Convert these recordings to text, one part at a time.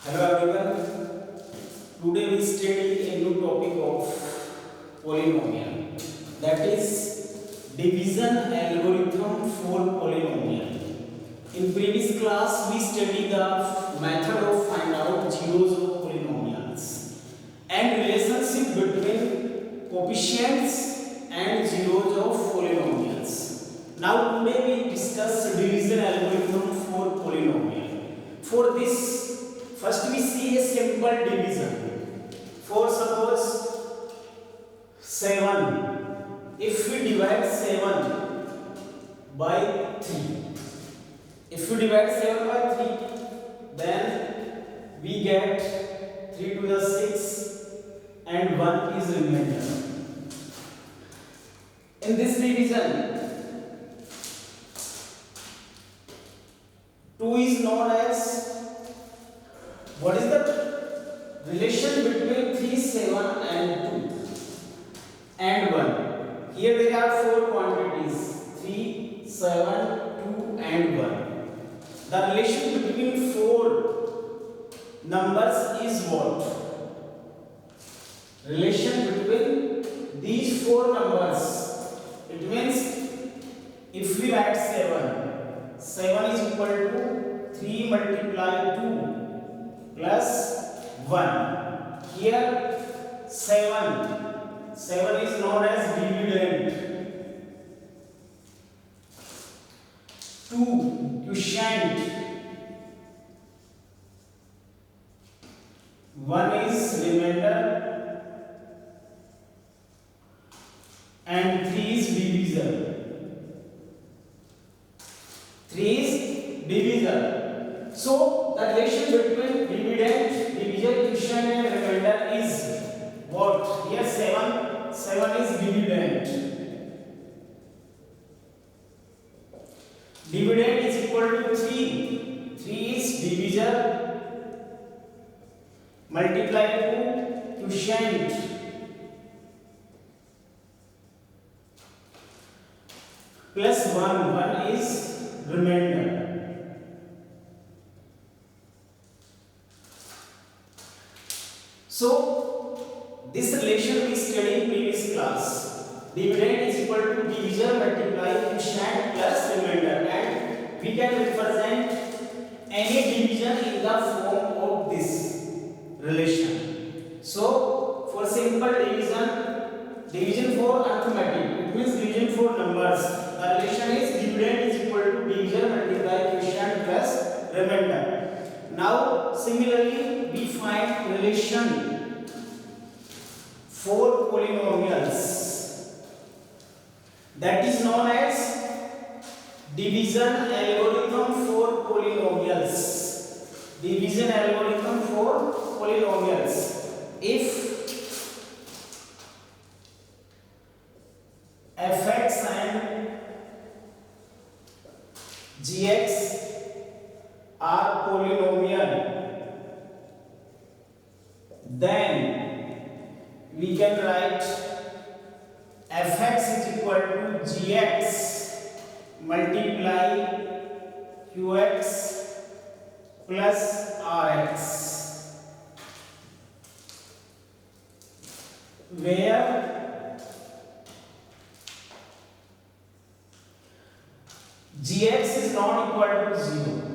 Hello everyone. Today we study a new topic of polynomial, that is division algorithm for polynomial. In previous class we studied the method of find out zeros of polynomials and relationship between coefficients and zeros of polynomials. Now today we discuss division algorithm for polynomial. For this, first we see a simple division. For suppose 7. If we divide 7 by 3. If we divide 7 by 3, then we get 3 to the 6 and 1 is remainder. In this division, 2 is known as, what is the relation between 3, 7 and 2 and 1? Here there are 4 quantities, 3, 7, 2 and 1. The relation between 4 numbers is what? Relation between these 4 numbers. It means if we write 7, 7 is equal to 3 multiply 2 plus 1. Here 7 is known as dividend. 2 quotient. 1 is remainder and 3 is divisor. 3 is divisor. So the relation between dividend, divisor, quotient and remainder is what? Here 7 is dividend. Dividend is equal to 3. 3 is divisor. Multiply 2 quotient. Plus 1 is remainder. So this relation we studied in previous class. Dividend is equal to divisor multiply quotient plus remainder, and we can represent any division in the form of this relation. So for simple division for arithmetic, it means division for numbers, the relation is dividend is equal to divisor multiply quotient plus remainder. Now similarly we find relation for polynomials, that is known as division algorithm for polynomials. Division algorithm for polynomials. If fx and gx are polynomial, then we can write fx is equal to gx multiply qx plus rx, where gx is not equal to 0.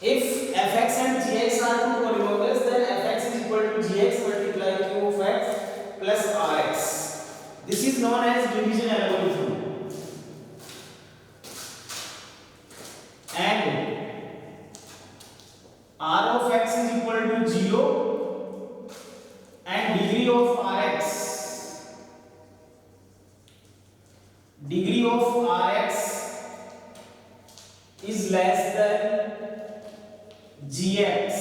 If fx and gx are two polynomials, then fx is equal to gx multiply q of x plus rx. This is known as division algorithm. And r of x is equal to 0 and degree of rx is less than gx,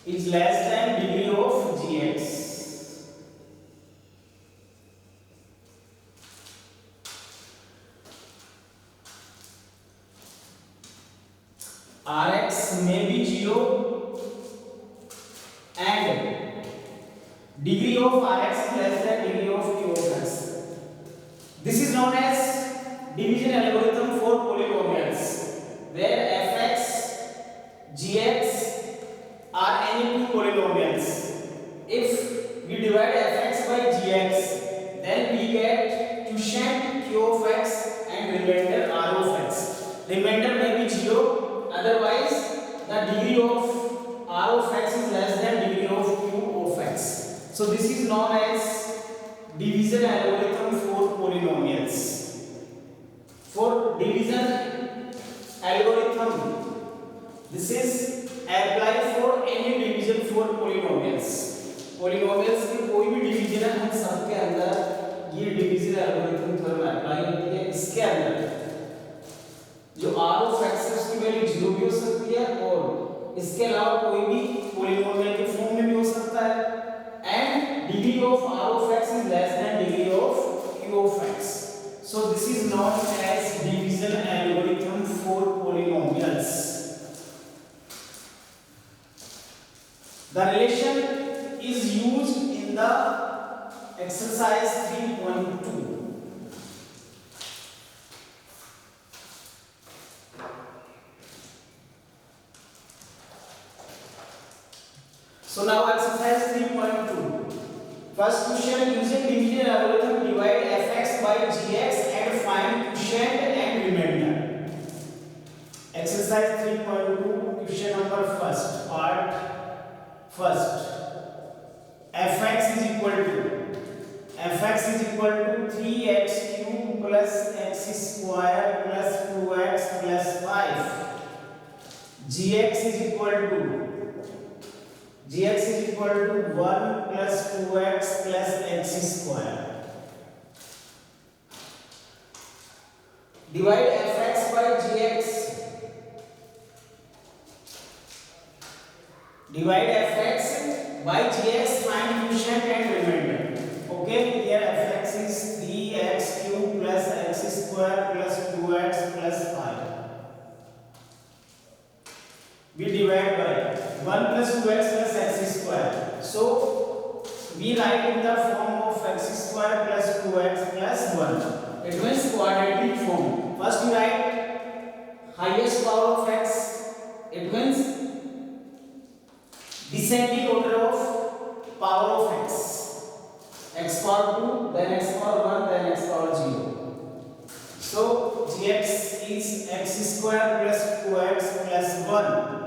is less than degree of gx. Rx may be 0 and degree of Rx is less than degree of Q of x. This is known as polynomials. If we divide fx by gx, then we get quotient q of x and remainder r of x. Remainder may be 0, otherwise the degree of r of x is less than degree of q of x. So this is known as division algorithm for polynomials. For division algorithm, this is apply for any division for polynomials. polynomials की कोई भी division है हम सबके अंदर ये division algorithm theorem apply होती है. इसके अंदर जो r of x है उसकी वैल्यू 0 भी हो सकती है और इसके अलावा कोई भी पॉलीनोमियल के फॉर्म में भी हो सकता है. And degree of r of x is less than degree of q of x. So this is known as division algorithm for polynomials. The relation is used in the exercise 3.2. So now exercise 3.2. First question, using division algorithm divide fx by gx and find quotient and remainder. Exercise 3.2, question number first, part first. fx is equal to 3x cube plus x square plus 2x plus 5. gx is equal to 1 plus 2x plus x square. Divide fx by gx. Divide fx by gx, find quotient and remainder. Okay, here fx is 3x cube plus x square plus 2x plus 5. We divide by 1 plus 2x plus x square. So we write in the form of x square plus 2x plus 1. It means quadratic form. First we write highest power of x. It means descending order of power of x. X power 2, then x power 1, then x power 0. So gx is x square plus 2x plus 1.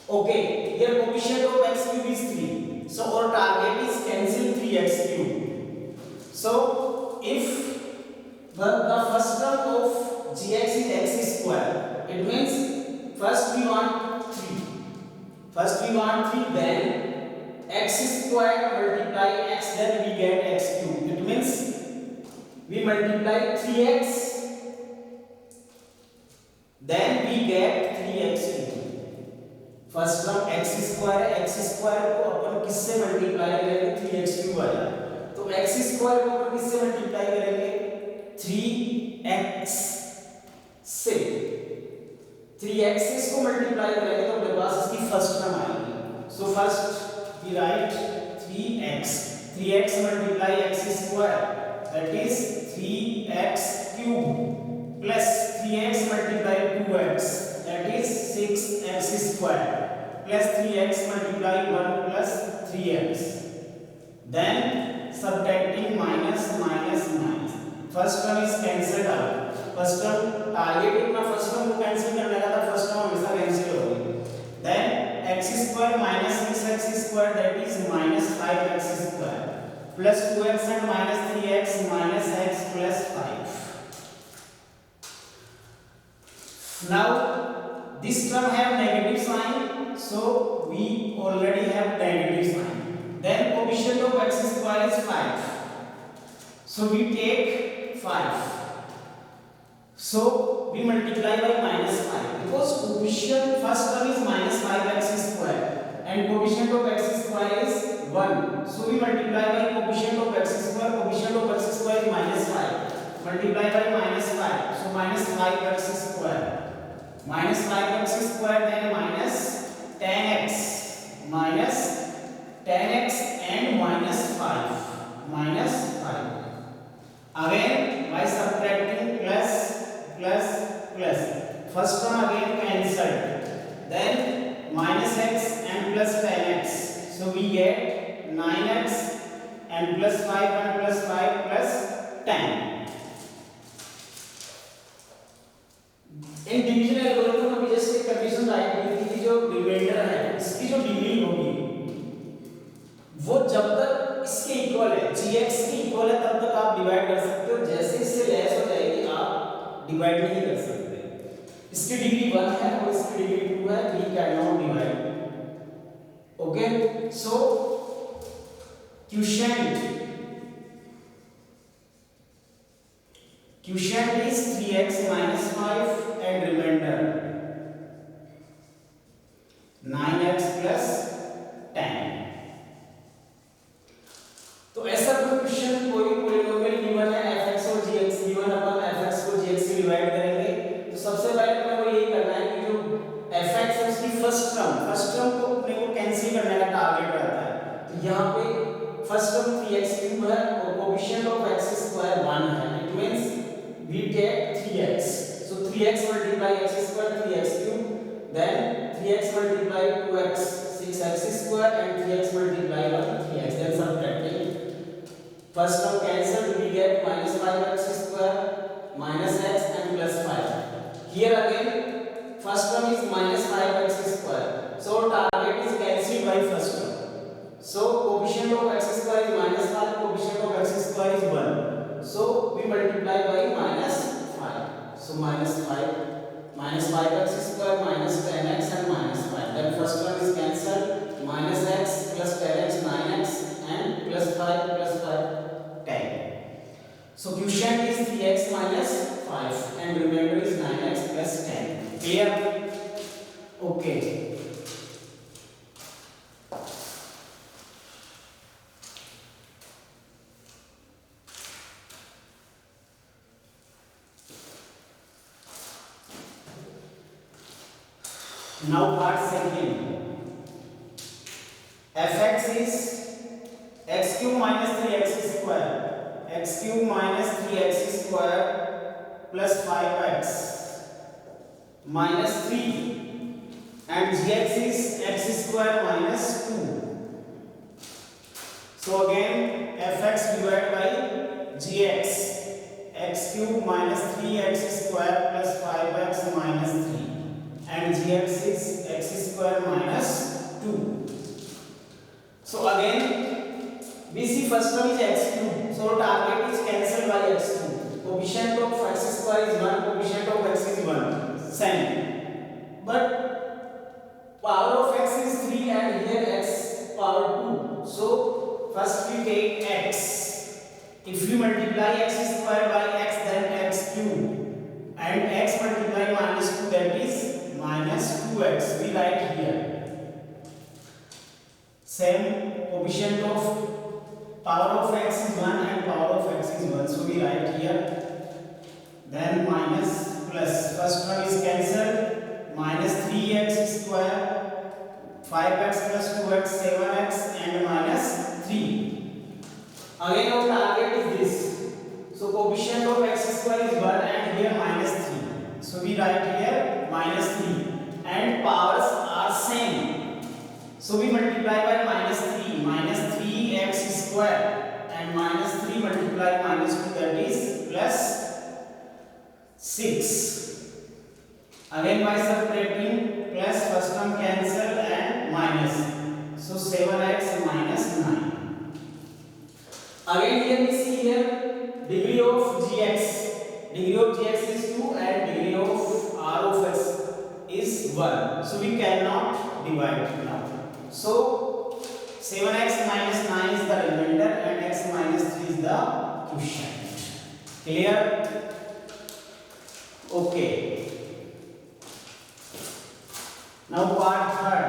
Okay, here coefficient of x cube is 3. So our target is cancel 3x cube. So if the first term of gx is x square, it means first we want 3. Then x square multiply x, then we get x cube. It means we multiply 3x, then we get 3x cube. First term x square को अपन किससे multiply करेंगे 3x cube आया. तो x square को अपन किससे multiply करेंगे 3x से. 3x से इसको मल्टीप्लाई करेंगे तो मेरे पास इसकी फर्स्ट टर्म आएगी. So first we write 3x multiply x square, that is 3x cube plus 3x multiply 2x, that is 6x square plus 3x multiply 1 plus 3x. Then subtracting minus. First term is cancelled out. First term target अपना first term को cancel करने का था, first term हमेशा cancel होगी. Then x square minus 6x square, that is minus 5x square plus 2x and minus 3x minus x plus 5. Now this term have negative sign, so we already have negative sign. Then coefficient of x square is 5, so we take 5. So we multiply by minus 5 because coefficient first term is minus 5x square and coefficient of x square is 1. So we multiply by coefficient of x square. Coefficient of x square is minus 5. Multiply by minus 5. So minus 5x square. Minus 5x square, then minus 10x and minus 5. Again by subtracting plus. First term again cancelled. So quotient is 3x minus 5 and remainder 9x plus 10। तो ऐसा कोई question कोई polynomial given है fx और gx given, अपन fx को gx से divide करेंगे। तो सबसे पहले अपने को यही करना है कि जो fx है उसकी फर्स्ट टर्म को अपने को कैंसिल करने का टारगेट रहता है। तो यहाँ पे फर्स्ट टर्म 3x क्यूब है और कोएफिशिएंट ऑफ x स्क्वायर 1 है। It means we take 3x, so 3x multiply x square 3x cube, then 3x multiply 2x 6x square and 3x multiply 3x, then subtracting first term cancelled, we get minus 5x square minus x and plus 5. Here again first term is minus 5x square, so target is cancelled by first term, so coefficient of x square is minus 5, coefficient of x square is 1, so we multiply by minus 5, so minus 5x square minus 10x and minus 5, then first term is cancelled, minus x plus 10x 9x and plus 5 10. So quotient is 3x minus 5 and remainder is 9x plus 10. Clear? Okay. Now part second. Fx is x cube minus 3x square, x cube minus 3x square plus 5x minus 3, and gx is x square minus 2. So again fx divided by gx, x cube minus 3x square plus 5x minus 3, and gx is x square minus 2. So again we see first term is x cube, so target is cancelled by x cube. Coefficient of x square is 1, coefficient of x is 1, same, but power of x is 3 and here x power 2. So first we take x. If we multiply x square by x, then x cube, and x multiply minus 2, that is minus 2x. We write here. Same coefficient of power of x is 1 and power of x is 1, so we write here. Then minus plus, first term is cancelled, minus 3x square, 5x plus 2x, 7x and minus 3. Again our target is this, so coefficient of x square is 1 and here minus 3, so we write here minus 3, and powers are same. So we multiply by minus 3, minus 3x square and minus 3 multiply minus 2, that is plus 6. Again by subtracting, plus first term cancel and minus, so 7x minus 9. Again here we see here degree of gx. Degree of gx is 2 and degree of r of x is 1. So we cannot divide now. So 7x minus 9 is the remainder and x minus 3 is the quotient. Clear? Okay. Now part third.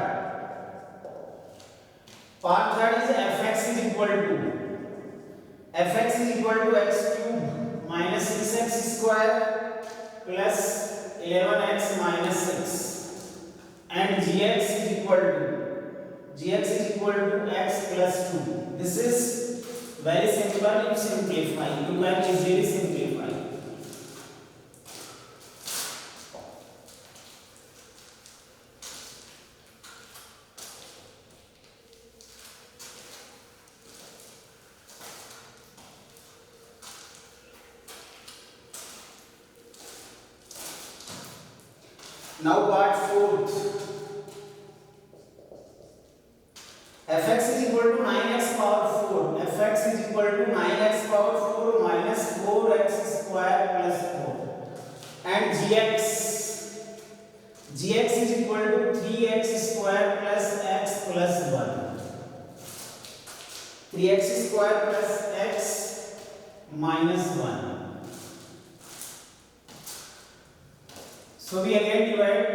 Part third is fx is equal to x cube minus 6x square plus 11x minus 6, and gx is equal to x plus 2. This is very simple. You simplify. You can easily simplify. Now part fourth. fx is equal to 9x power 4. fx is equal to 9x power 4 minus 4x square plus 4. And gx is equal to 3x square plus x plus 1. 3x square plus x minus 1. So we again divide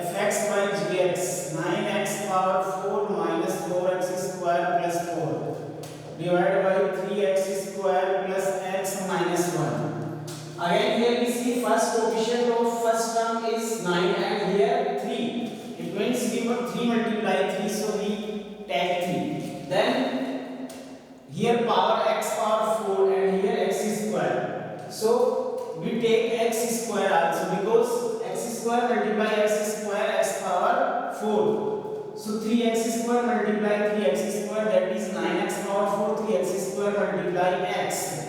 fx by gx. 9x power 4 minus 4x square plus 4 divided by 3x square plus x minus 1. Again here we see first coefficient of first term is 9 and here 3. It means we got 3 multiply 3, so we take 3. Then here power x power 4 and here x square. So we take x square also, because x square multiply x square x power 4. So 3x square multiply 3x square, that is 9x power 4, 3x square multiply x.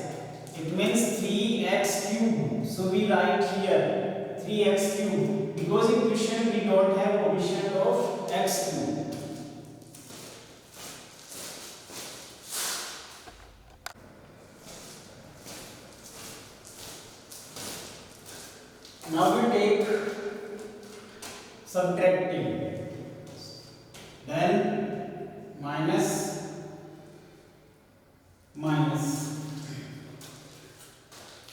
It means 3x cube. So we write here 3x cube, because in question we don't have coefficient of x cube. Now we take subtracting, then minus minus.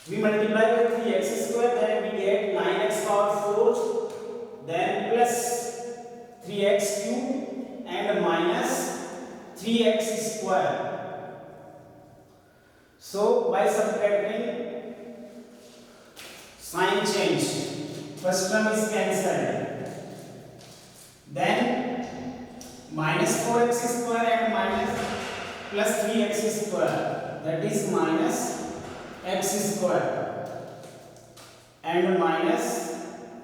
We multiply by 3x square, then we get 9x power 4, then plus 3x cube and minus 3x square. So by subtracting, sign change. First term is cancelled. Then minus 4x square and minus plus 3x square, that is minus x square and minus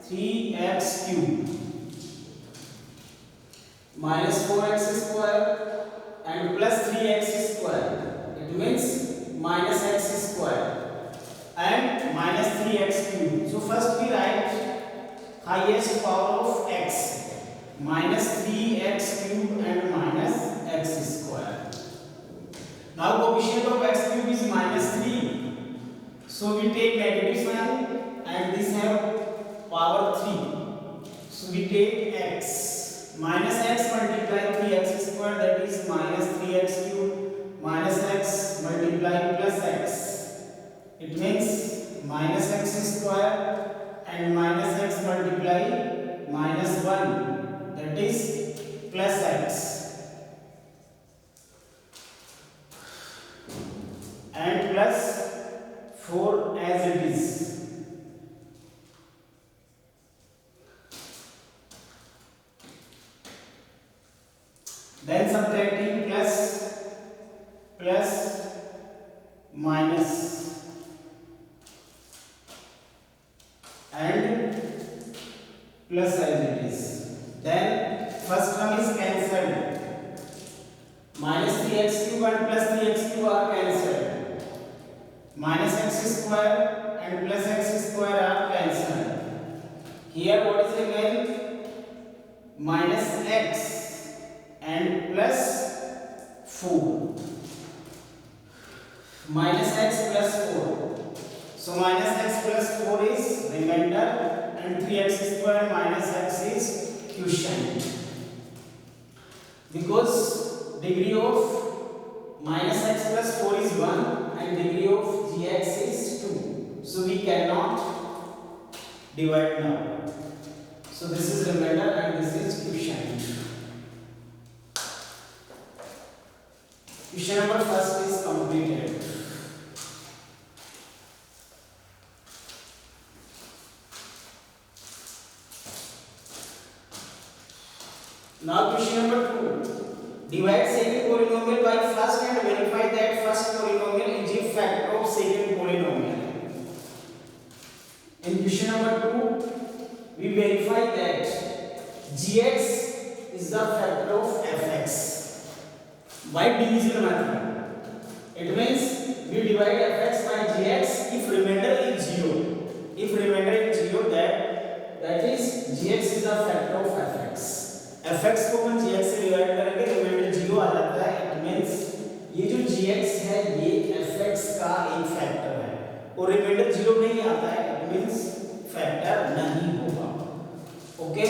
3x cube. Minus 4x square and plus 3x square, it means minus x square and minus 3x cube. So first we write highest power of x, minus 3x cube and minus x square. Now coefficient of x cube is minus 3. So we take negative sign and this have power 3. So we take x. Minus x multiply 3x square, that is minus 3x cube minus x multiply plus x. It means minus x square and minus x multiply minus 1, that is plus x, and plus 4 as it is. Then subtracting plus minus and plus as it is. Then first term is cancelled. Minus 3x cube and plus 3x cube are cancelled. Minus x square and plus x square are cancelled. Here what is remain? Minus x and plus 4. Minus x plus 4. So minus x plus 4 is remainder and 3x square minus x is quotient. Because degree of minus x plus 4 is 1 and degree of gx is 2. So we cannot divide now. So this is remainder and this is quotient. Question number first is completed. Now question number 2. Divide second polynomial by first and verify that first polynomial is a factor of second polynomial. In question number 2, we verify that gx is the factor of fx by division method. It means we divide fx by gx if remainder is 0. If remainder is 0, that is gx is the factor of fx. fx को हम gx से divide करेंगे, remainder 0 आ जाता है. It means ये जो gx है ये fx का एक फैक्टर है और रिमाइंडर 0 नहीं आता है. इट मींस फैक्टर नहीं होगा. Okay,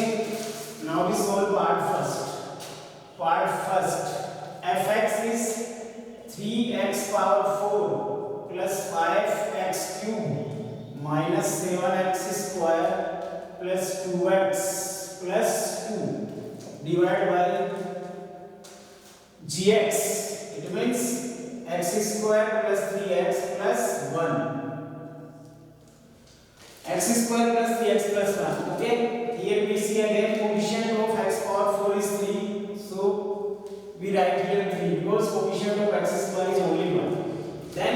now we solve part first. fx is divided by gx. It means x square plus 3x plus 1. X square plus 3x plus 1. Okay. Here we see again coefficient of x power 4 is 3. So we write here 3 because coefficient of x square is only 1. Then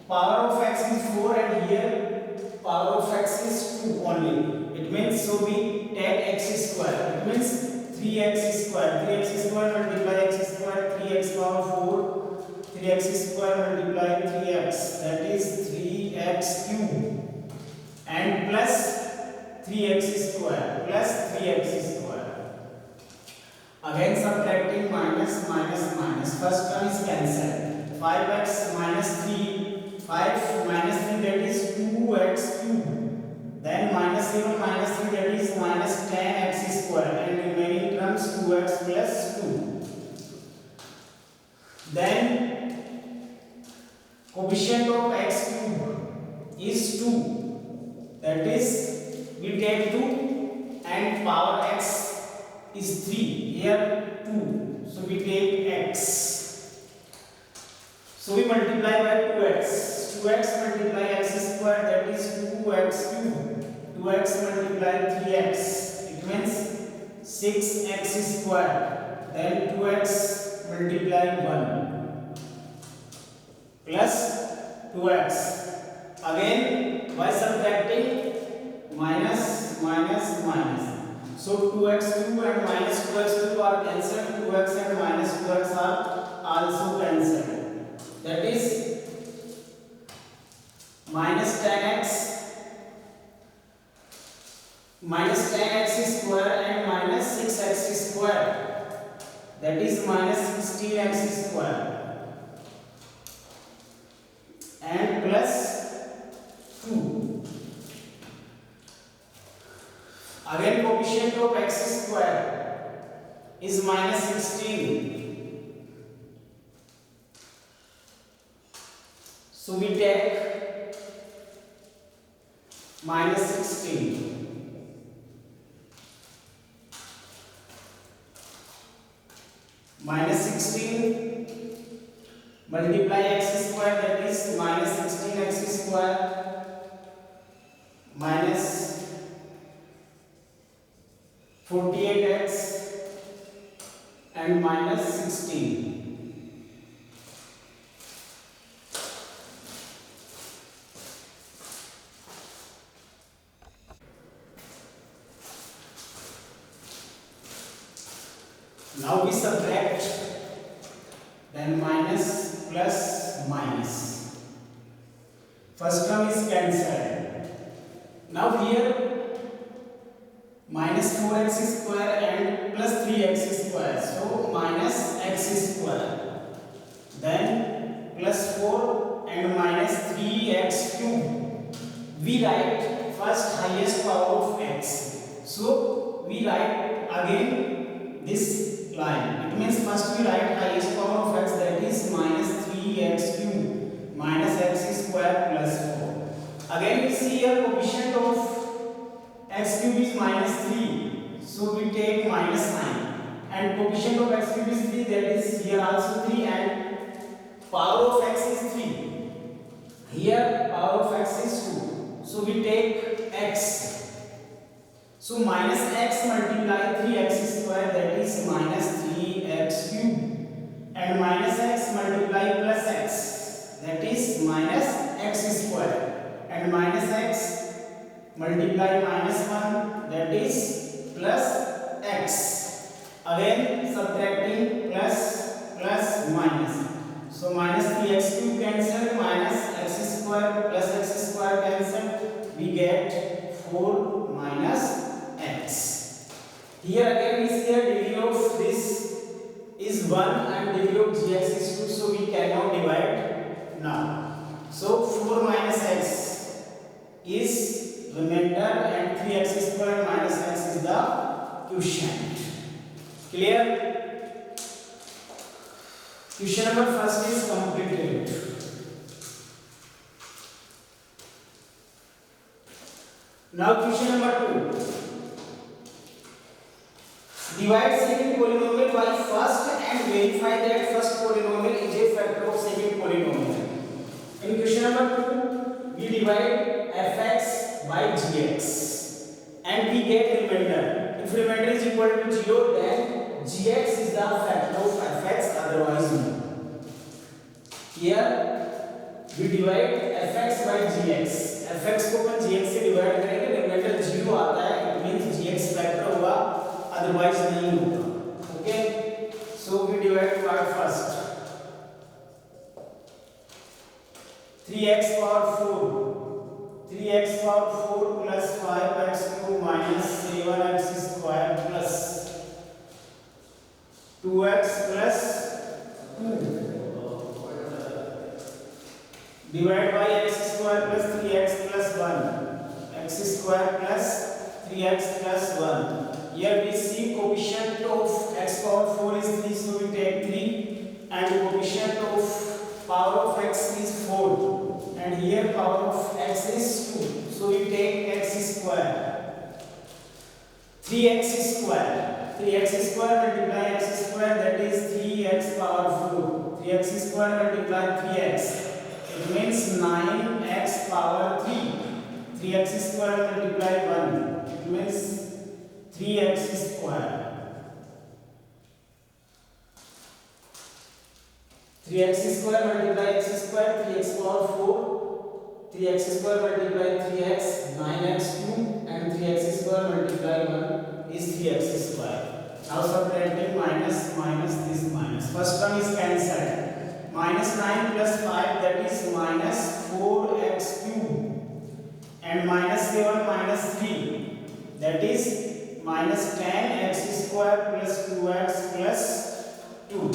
power of x is 4 and here power of x is 2 only. It means so we take x square. It means 3x square. 3x square multiply x square 3x power 4. 3x square multiply 3x, that is 3x cube, and plus 3x square plus 3x square. Again subtracting minus minus minus. First term is cancelled. 5x minus 3, 5 minus 3, that is 2x cube. Then minus 0 minus 3, that is minus 10x square, and remaining terms 2x plus 2. Then coefficient of x cube is 2, that is we take 2 and power x is 3, here 2, so we take x, so we multiply by 2x. 2x multiply x square, that is 2x cube. 2x multiply 3x, it means 6x square. Then 2x multiply 1 plus 2x. Again by subtracting minus minus minus. So 2x cube and minus 2x cube are cancelled. 2x and minus 2x are also cancelled. That is minus 10x square and minus 6x square. That is minus 16x square. And plus 2. Again coefficient of x square is minus 16. So we take minus 16. Minus 16 multiply x square, that is minus 16x square minus 48x and minus 16. Now we subtract, then minus plus minus. First term is cancelled. Now here minus 4x square and plus 3x square, so minus x square. Then plus 4 and minus 3x cube. We write first highest power of x. So we write again this line. It means first we write highest power of x, that is minus 3x cube minus x square plus 4. Again we see here coefficient of x cube is minus 3, so we take minus sign, and coefficient of x cube is 3, that is here also 3, and power of x is 3. Here power of x is 2, so we take x. So minus x multiply 3x square, that is minus 3x cube, and minus x multiply plus x, that is minus x square, and minus x multiply minus 1, that is plus x. Again subtracting plus plus minus. So minus 3x cube cancel, minus x square plus x square cancel, we get 4 minus x. Here again we see a degree of this is 1 and degree of gx is 2, so we cannot divide now. So 4 minus x is remainder and 3x square minus x is the quotient. Clear? Question number first is completed. Now question number 2. Divide second polynomial by first and verify that first polynomial is a factor of second polynomial. In question number 2, we divide fx by gx and we get remainder. If remainder is equal to 0, then gx is the factor of fx, otherwise no. Here we divide fx by gx. fx को अपन gx से divide करेंगे, remainder 0 आता है, it means gx factor होगा, otherwise नहीं होगा. Okay, so we divide part first. 3x power 4 3x power 4 plus 5x cube minus 7x square plus 2x plus 2 divide by x square plus 3x plus 1 x square plus 3x plus 1. Here we see coefficient of x power 4 is 3, so we take 3, and coefficient of power of x is 4, and here power of x is 2, so we take x square. 3x square multiply x square, that is 3x power 4. 3x square multiply 3x, it means 9x power 3. 3x square multiply 1, it means 3x square. 3x square multiply x square, 3x power 4. 3x square multiply 3x, 9x cube, and 3x square multiply 1 is 3x square. Now subtracting minus this minus. First term is cancelled. Minus 9 plus 5, that is minus 4x cube. And minus 7 minus 3, that is minus 10x square plus 2x plus 2.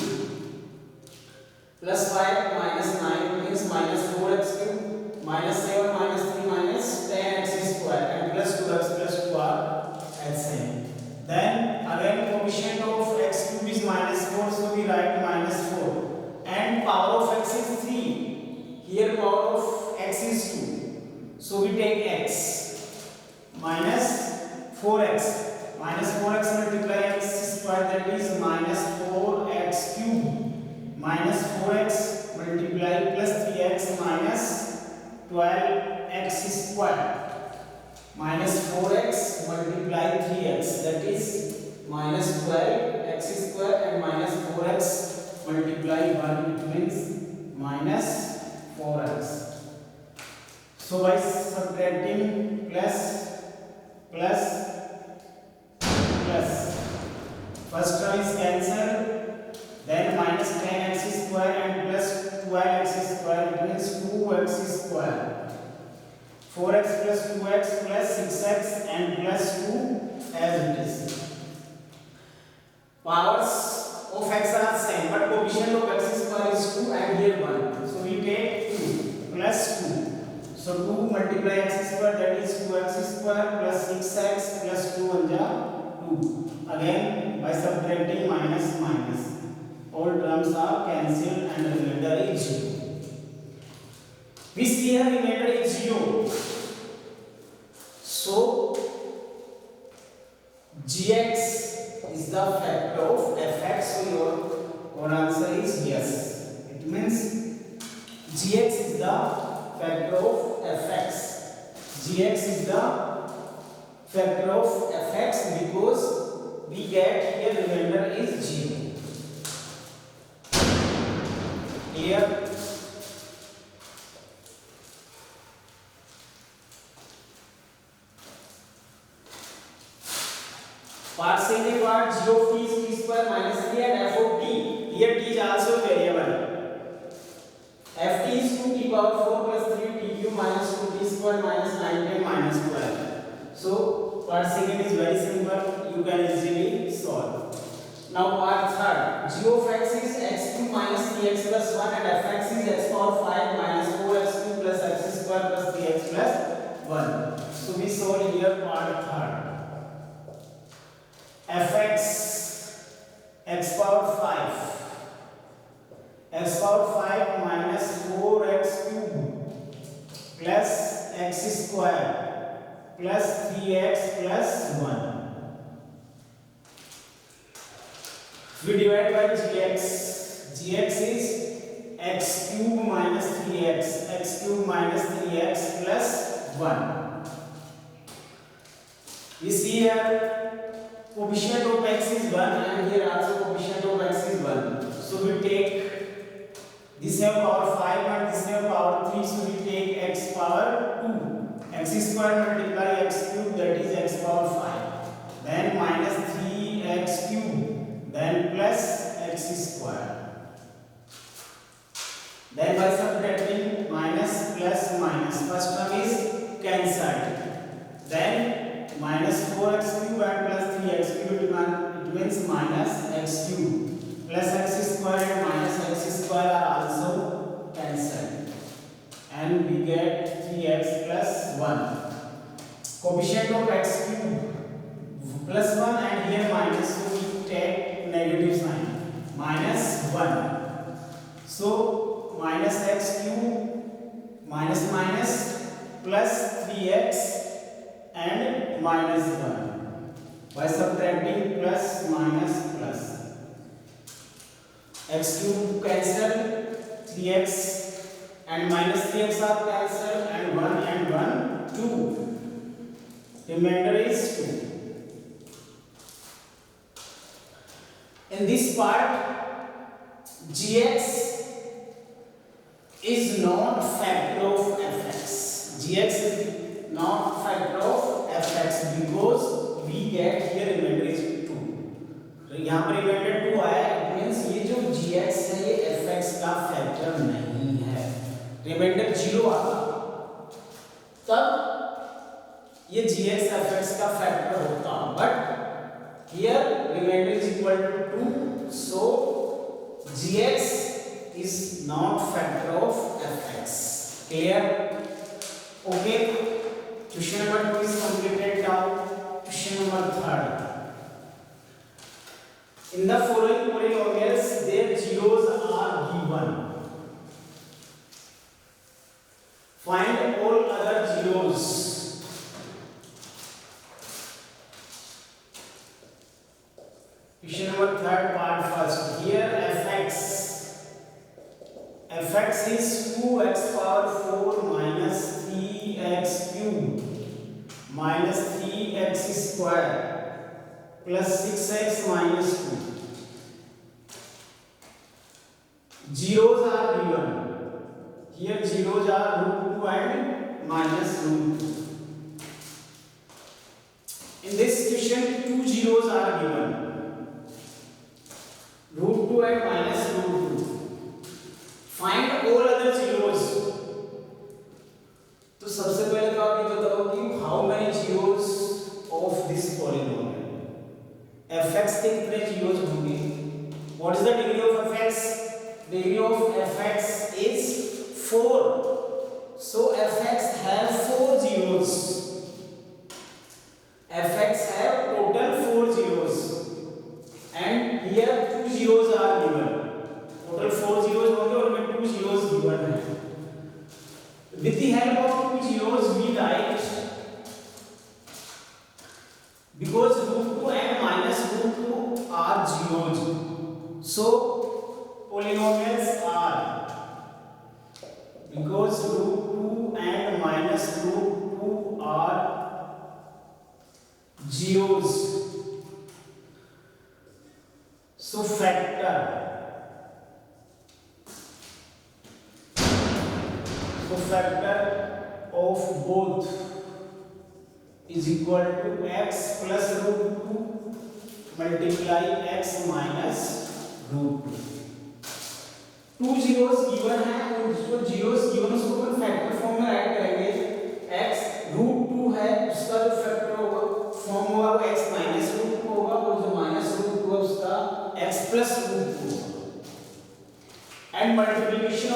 Plus 5 minus 9 means minus 4x cube, minus 7 minus 3 minus 10x square, and plus 2x plus 2 are at same. Then again coefficient of x cube is minus 4, so we write minus 4. And power of x is 3. Here power of x is 2. So we take x minus 4x. Minus 4x multiply x square, that is minus 4x cube. Minus 4x multiply plus 3x minus 12x square. Minus 4x multiply 3x, that is minus 12x square, and minus 4x multiply 1, it means minus 4x. So by subtracting plus, first term is cancelled, then minus 10x square and plus 12x square, it means 2x square. 4x plus 2x plus 6x and plus 2 as it is. Powers of x are same, but coefficient of x square is 2 and here 1. So we take 2 plus 2. So 2 multiply x square, that is 2x square plus 6x plus 2 1 2. Again by subtracting minus, all terms are cancelled and the remainder is 0. We see here remainder is 0. So gx is the factor of fx, so your answer is yes. It means gx is the factor of fx. Gx is the factor of fx because we get here remainder is 0. Clear? Part second part, g of t is t square minus 3 and f of t. Here t is also variable. Ft is 2t power 4 plus 3t cube minus 2t square minus 9t minus 12. So part second is very simple, you can easily solve. Now part third, g of x is x cube minus 3x plus 1 and fx is x power 5 minus 4x cube plus x square plus 3x plus 1. So we solve here part third. fx x power 5 minus 4x cube plus x square plus 3x plus 1. We divide by gx. Gx is x cube minus 3x. X cube minus 3x plus 1. We see here coefficient of x is 1 and here also coefficient of x is 1. So we take this have power 5 and this have power 3. So we take x power 2. X square multiply x cube, that is x power 5. Then minus 3x cube. Then plus x square. Then by subtracting minus plus minus. First term is cancelled. Then minus 4x cube and plus 3x cube, it means minus x cube. Plus x square and minus x square are also cancelled. And we get 3x plus 1. Coefficient of x cube plus 1 and here minus, so we take negative sign. Minus 1. So minus x cube minus minus plus 3x and minus 1. By subtracting plus minus plus. X cube cancel, 3x and minus 3x are cancelled, and 1 2. Remainder is 2. In this part, gx is not factor of fx. Gx is not factor of fx because we get here remainder is 2. यहाँ पर remainder 2 आया, it means ये जो gx है ये fx का factor नहीं है. रिमाइंडर 0 आता तब ये gx fx का फैक्टर होता, but here remainder is equal to 2, so gx is not factor of fx. Clear? Okay. Question number 2 is completed now. Question number 3. In the following polynomials, their zeros are given. Find all other zeros. Question number 3rd part first. Here fx is 2x power 4 minus 3x cube minus 3x square plus 6x minus 2. Zeros are given. Here zeros are root 2 and minus root 2. In this question, 2 zeros are given. Root 2 and minus root 2. Find all other zeros. तो सबसे पहले तो आप ये बताओ कि how many zeros of this polynomial. fx के कितने zeros होंगे? What is the degree of fx? Degree of fx is 4. So fx have 4 zeros. fx have total 4 zeros. And here 2 zeros are given. Total 4 zeros होंगे और में 2 zeros given है. With the help of 2 zeros we write, because root 2 and minus root 2 are zeros, so polynomials are, because root 2 and minus root 2 are zeros, so factor of both is equal to x plus root 2 multiply x minus root 2. 2 zeros given है, और जो zeros given उसको अपन factor form में right करेंगे. x root 2 है, उसका जो factor होगा फॉर्म होगा वो x minus root 2 होगा, और जो minus root 2 है उसका x plus root 2 होगा. And multiplication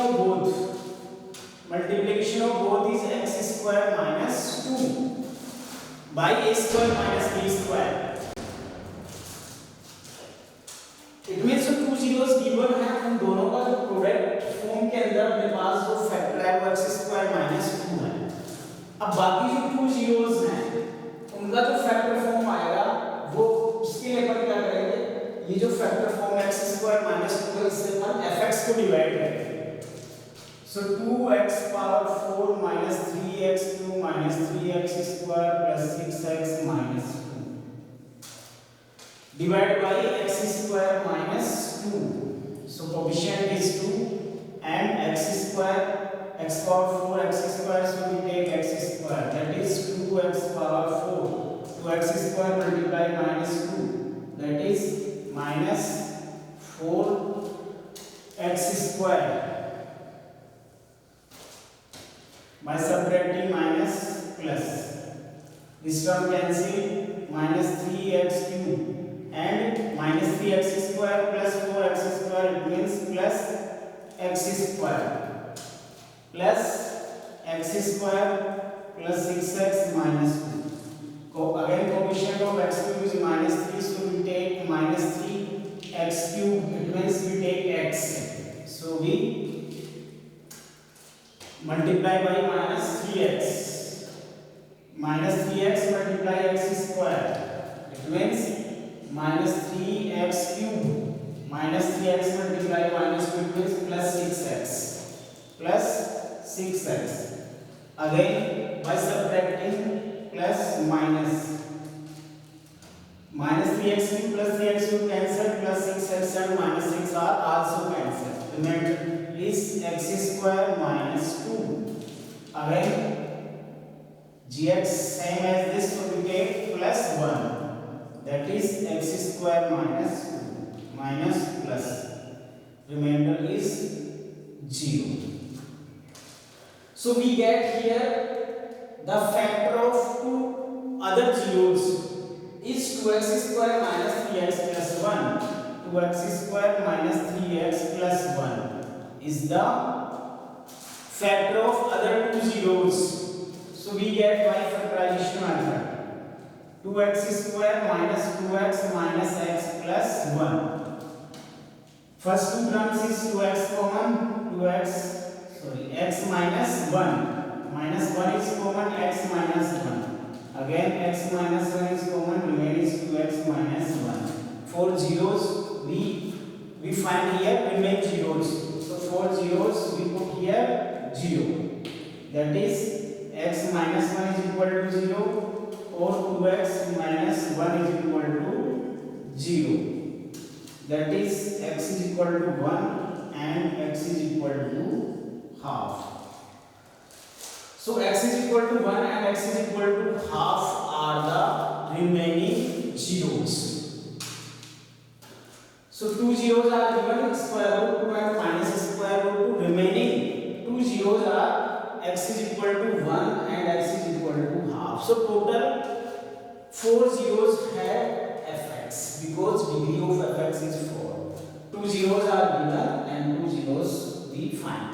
of both is x square minus 2 by a square minus b square. It means जो 2 zeros given है, उन दोनों का जो प्रोडक्ट फॉर्म के अंदर अपने पास जो फैक्टर है वो x square minus 2 है. अब बाकी जो 2 zeros हैं उनका जो फैक्टर फॉर्म आएगा वो उसके लिए अपन क्या करेंगे, ये जो factor form x square minus 2 है इससे अपन fx को डिवाइड करेंगे। सो 2x power 4 minus 3x cube minus 3x square plus 6x minus 2 divide by x square minus 2। So coefficient is 2 and x square x power 4 x square, so we take x square, that is 2x power 4, 2x square multiply minus 2, that is minus 4x square, by subtracting minus plus, this term cancel, minus 3x cube and minus 3x square plus 4x square, it means plus x square plus x square plus 6x minus 2. Again coefficient of x cube is minus 3, so we take minus 3x cube, it means we take x, so we multiply by minus 3x, minus 3x multiply x square, it means minus 3x cube minus 3x multiply minus 2 is plus 6x plus 6x, again by subtracting plus minus, minus 3x cube plus 3x cube cancel, plus 6x and minus 6 are also cancelled, remainder is x square minus 2, again gx same as this, so we take plus 1, that is x square minus 2 minus plus, remainder is 0. So we get here the factor of two other zeros is 2x square minus 3x plus 1. 2x square minus 3x plus 1 is the factor of other two zeros. So we get by factorization method 2x square minus 2x minus x plus 1. First two terms is 2x common, 2x, sorry, x minus 1. Minus 1 is common, x minus 1. Again x minus 1 is common, remains 2x minus 1. 4 zeros we find here remain zeros. So 4 zeros we put here 0. That is x minus 1 is equal to 0 or 2x minus 1 is equal to 0. That is x is equal to 1 and x is equal to half. So x is equal to 1 and x is equal to half are the remaining zeros. So two zeros are given, square root 2 and minus square root 2. Remaining two zeros are x is equal to 1 and x is equal to half. So total 4 zeros have fx because degree of fx is 4. Two zeros are given and two zeros we find.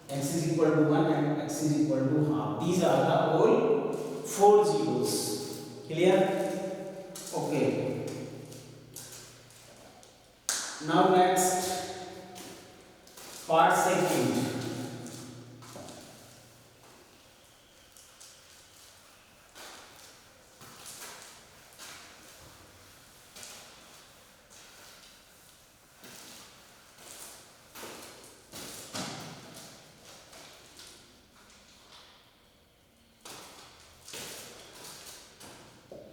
X is equal to 1 and x is equal to half. These are the all 4 zeros. Clear? Okay. Now next, part second.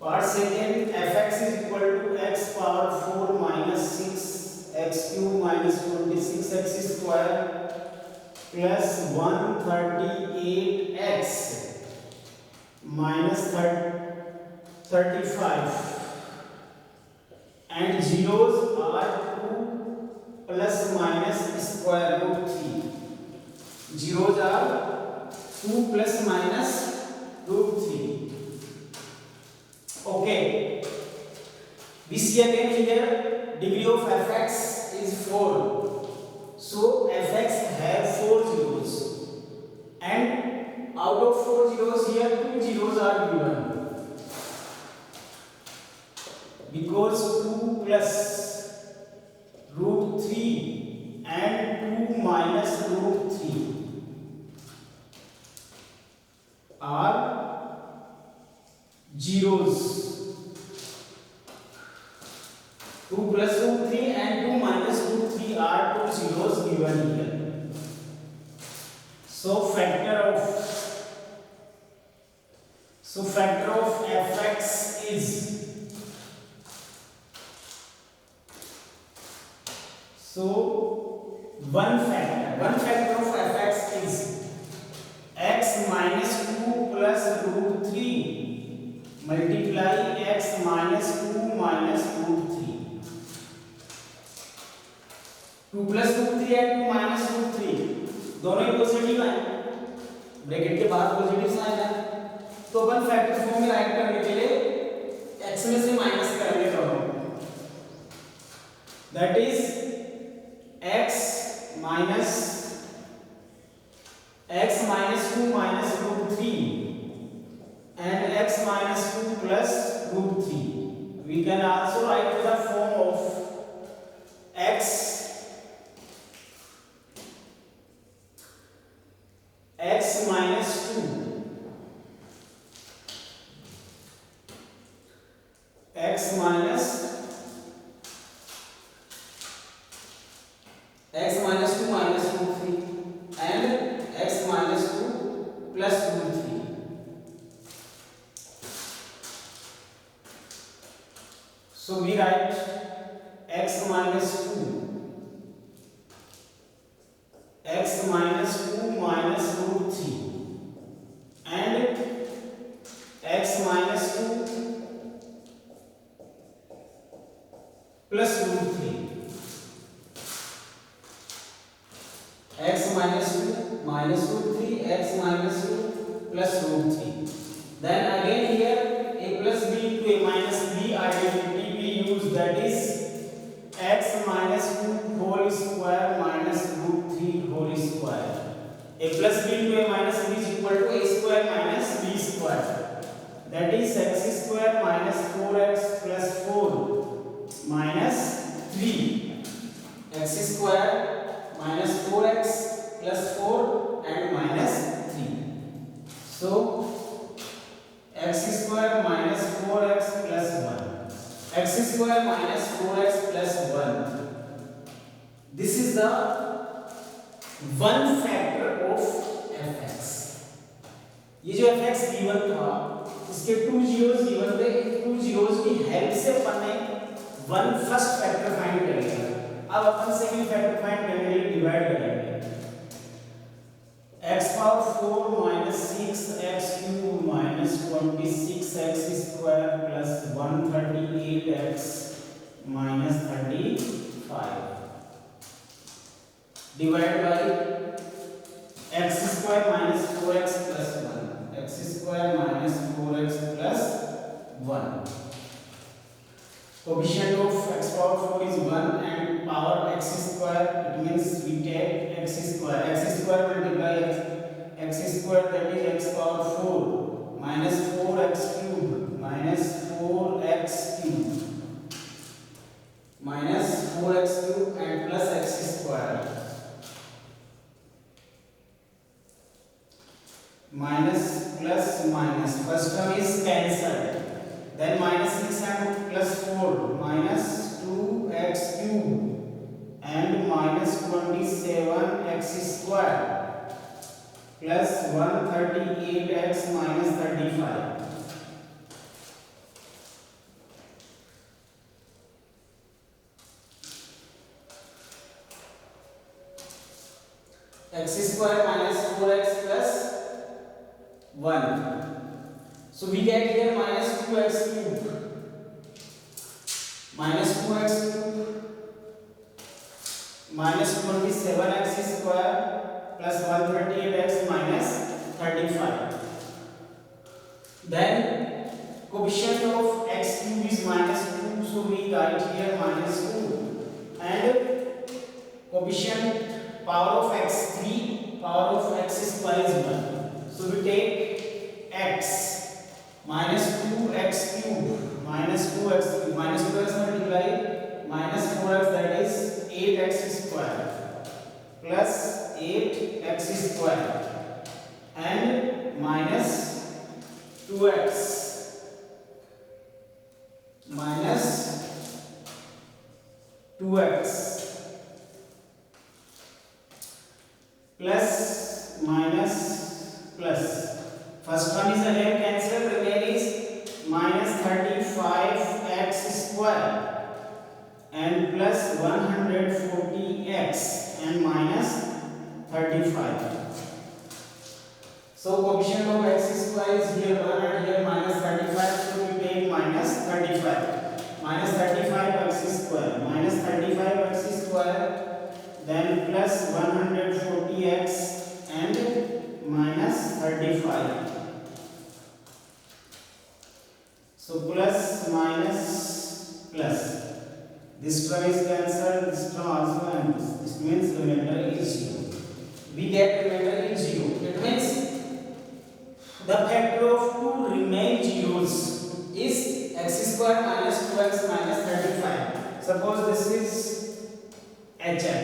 Part second, fx is equal to x power 4 minus 6 x cube minus 26 x square plus 138x minus 35 and zeros are 2 plus minus square root 3. Zeros are 2 plus minus root 3. Okay, we see again here degree of fx is 4, so fx have 4 zeros and out of 4 zeros here 2 zeros are given because 2 plus root 3 and 2 minus root 3 are zeros. 2 2 plus root 3 and 2 minus root 3 are two zeros given here. So factor of fx is one factor of fx is x minus 2 plus root 3 multiply x minus 2 minus root 3. 2 plus root 3 and 2 minus root 3 दोनों ही positive हैं, bracket के बाद positive sign है, तो one factor form में right करने के लिए x में से माइनस करेंगे दोनों, that is x minus 2 minus root 3 and x minus 2 plus root 3. We can also write the form of x minus 2 minus root 3 and x minus 2 plus root 3. So we write x minus 2 minus root 3 and x minus 2 plus root 3. x minus 2 minus root 3, x minus 2 plus root 3. Then again here a plus b to a minus b identity we use, that is x minus 2 whole square minus root 3 whole square. A plus b to a minus b is equal to a square minus b square, that is x square minus 4x plus 4 minus 3. X square minus 4x plus 4 and minus 3. So x square minus 4x plus 1. X square minus 4x plus 1. This is the one factor of fx. ये जो fx given था इसके two zeros given थे, two zeros की help से अपन ने one first factor find कर लिया। अब अपन सेकंड फैक्टर फाइंड करने के लिए डिवाइड करेंगे। x power 4 minus 6x cube minus 26x square plus 138x minus 35 divided by x square minus 4x plus 1, x square minus 4x plus 1. Coefficient of x power 4 is 1 and power x square, it means we take x square multiply x square, that is x power 4 minus 4x cube minus 4x cube minus 4x cube and plus x square minus plus minus, first term is cancelled, then minus 6 and plus 4 minus 2x cube and minus 27x square plus 138x minus 35. X square minus 4x plus 1. So we get here minus 2x cube minus 2x cube minus 27x square plus 138x minus 35. Then coefficient of x cube is minus 2, so we write here minus 2, and coefficient power of x 3, power of x square is 1. So we take x minus 2x cube minus 2x cube minus 2x multiply minus 4x, that is 8x square plus 8x square and minus 2x minus 2x plus minus plus. First one is again cancelled, remain is minus 35x square and plus 140x and minus 35. So coefficient of x square is here 1 and here minus 35, so we take minus 35. Minus 35x square, minus 35x square, then plus 140x and minus 35. So plus minus plus. This term is cancelled, this term also, and this means remainder is 0. We get remainder is 0. It means the factor of two remain zeros is x square minus 2x minus 35. Suppose this is hx.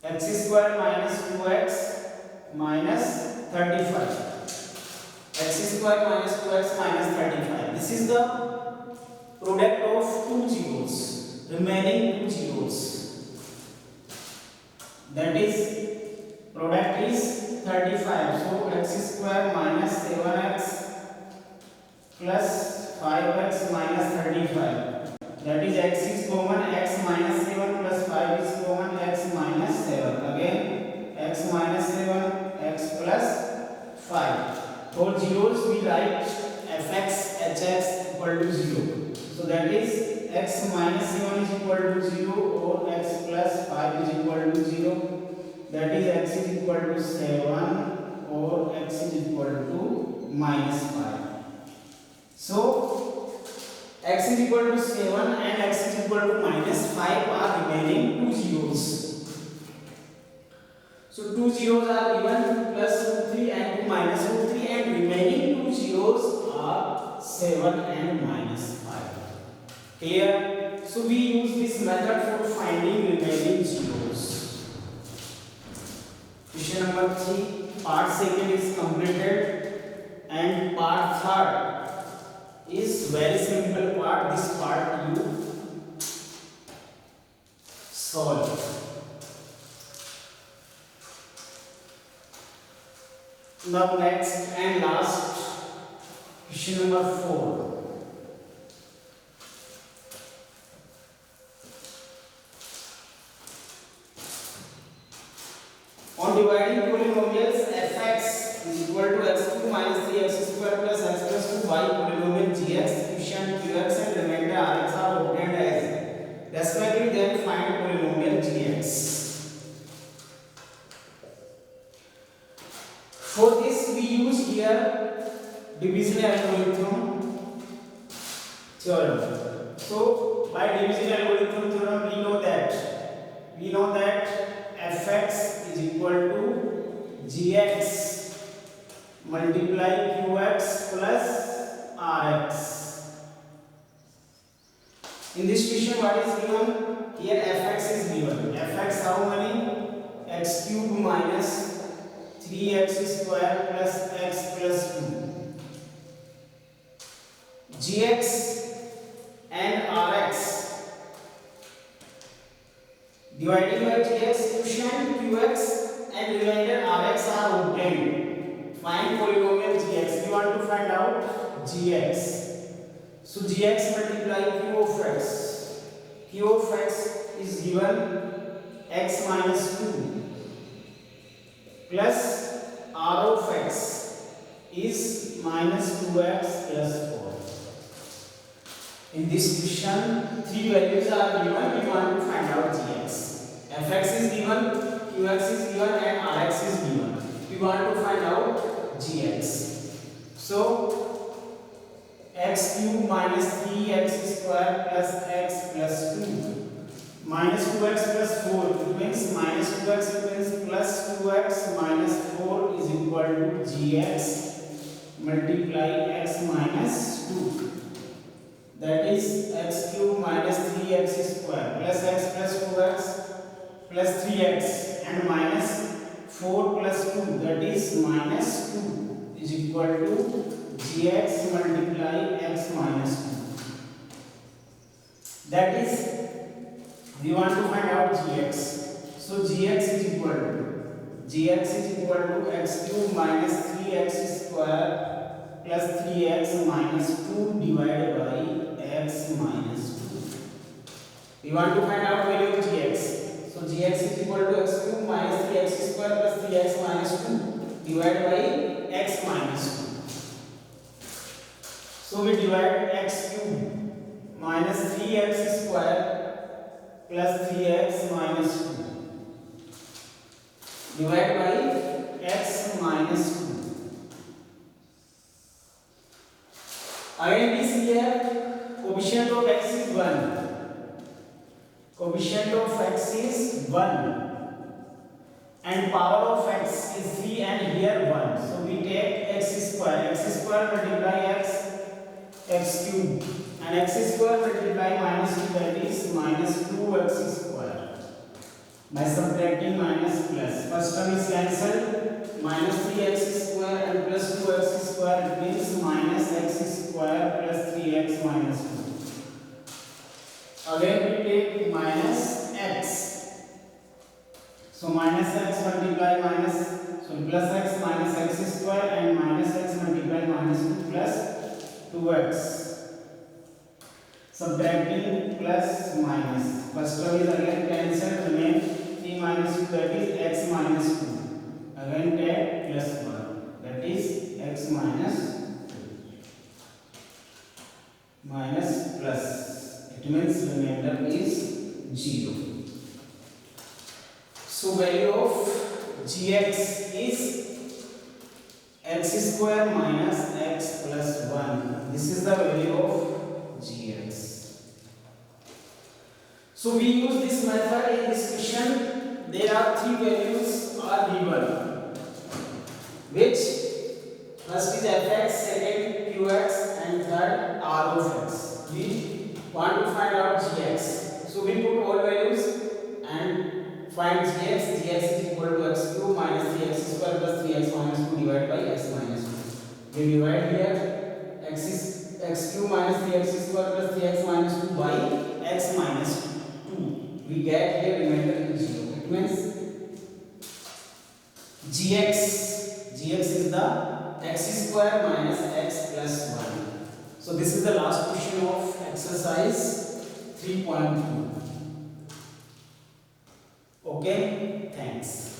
X square minus 2x minus 35. X square minus 2x minus 35. This is the product of two zeros, remaining two zeros. That is, product is 35. So x square minus 7x plus 5x minus 35. That is, x is common, x minus 7 plus 5 is common, x minus 7. Again, x minus 7, x plus 5. For zeros, we write fx, hx equal to 0. So that is, x minus 7 is equal to 0 or x plus 5 is equal to 0. That is, x is equal to 7 or x is equal to minus 5. So, x is equal to 7 and x is equal to minus 5 are remaining two zeros. So, two zeros are given, plus root 3 and 2 minus root 3, and remaining two zeros are 7 and minus 5. Clear? So, we use this method for finding remaining zeros. Question number 3, part second is completed and part third is very simple part. This part you solve. Now next and last, question number 4. On dividing polynomials, fx is equal to x cube minus 3x square plus x plus 2 by polynomial gx, quotient qx and remainder rx are obtained as respectively, then find polynomial gx. For this we use here division algorithm theorem. So by division algorithm theorem we know that fx is equal to gx multiply qx plus rx. In this question, what is given? Here fx is given. Fx how many? X cube minus 3x square plus x plus 2. Gx and rx. Dividing by gx, quotient qx and remainder rx are obtained. Find polynomial gx. We want to find out gx. So gx multiply q of x. Q of x is given x minus 2 plus r of x is minus 2x plus 4. In this question, three values are given. We want to find out gx. Fx is given, qx is given, and rx is given. We want to find out gx. So x cube minus 3x square plus x plus 2 minus 2x plus 4, it means minus 2x means plus 2x minus 4 is equal to gx multiply x minus 2. That is x cube minus 3x square plus x plus 2x plus 3x and minus 4 plus 2, that is minus 2 is equal to gx multiply x minus 2. That is, we want to find out gx. So gx is equal to x cube minus 3x square plus 3x minus 2 divided by x minus 2. We want to find out value of gx. So gx is equal to x cube minus 3x square plus 3x minus 2 divided by x minus 2. So we divide x cube minus 3x square plus 3x minus 2 divided by x minus 2. Again we see here coefficient of x is 1. Coefficient of x is 1 and power of x is 3 and here 1. So we take x square multiply x cube and x square multiply minus 2, that is minus 2x square. By subtracting minus plus, first term is cancelled, minus 3x square and plus 2x square, it means minus x square plus 3x minus 2. Again we take minus x. So minus x multiply minus, so plus x minus x square and minus x multiply minus 2 plus 2x. Subtracting plus minus, first term is again cancelled, remain 3 minus 2, that is x minus 2. Again take plus 1, that is x minus 2 minus plus, it means remainder is 0. So value of gx is x square minus x plus 1. This is the value of gx. So we use this method in this question. There are 3 values are given, which first is fx, second qx and third r of x. We want to find out gx. So we put all values and find gx. Gx is equal to x cube minus 3x square plus 3x minus 2 divided by x minus 2. We divide here x cube minus 3x square plus 3x minus 2 by x minus 2. We get here remainder is 0. It means gx is the x square minus x plus 1. So this is the last question of exercise 3.2. Okay, thanks.